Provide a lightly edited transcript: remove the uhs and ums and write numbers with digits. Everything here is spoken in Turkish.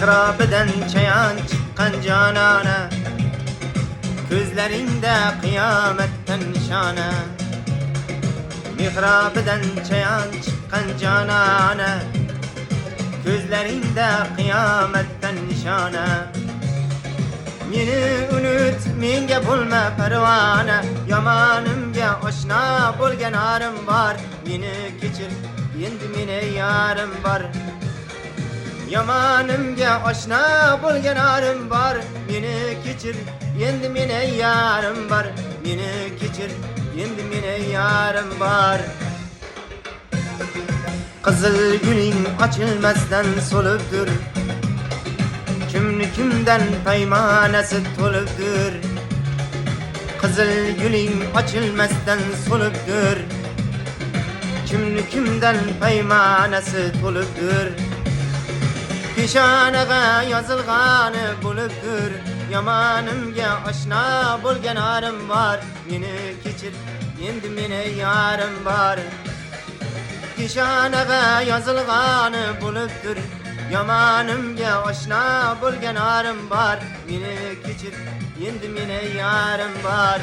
Mihrabıdan çayan çıkan canana, gözlerinde kıyametten nişana. Mihrabıdan çayan çıkan canana, gözlerinde kıyametten nişana. Meni unut, menga bulma parvona, yomonimga oshna bo'lgan arim bor. Meni kechir, endi meni yarim bor. Yomonimga oshna bo'lgan arim bor. Meni kechir, endi meni yarim bor. Meni kechir, endi meni yarim bor. Qizil guling ochilmasdan so'libdir, kimni kimdan paymonasi to'libdir. Qizil guling ochilmasdan so'libdir, kimni kimdan paymonasi to'libdir. Peshonaga yozilgani bo'libdir, yomonimga oshna bo'lgan arim bor. Meni kechir, endi meni yarim bor. Peshonaga yozilgani bo'libdir, yomonimga oshna bo'lgan arim bor. Meni kechir, endi meni yarim bor.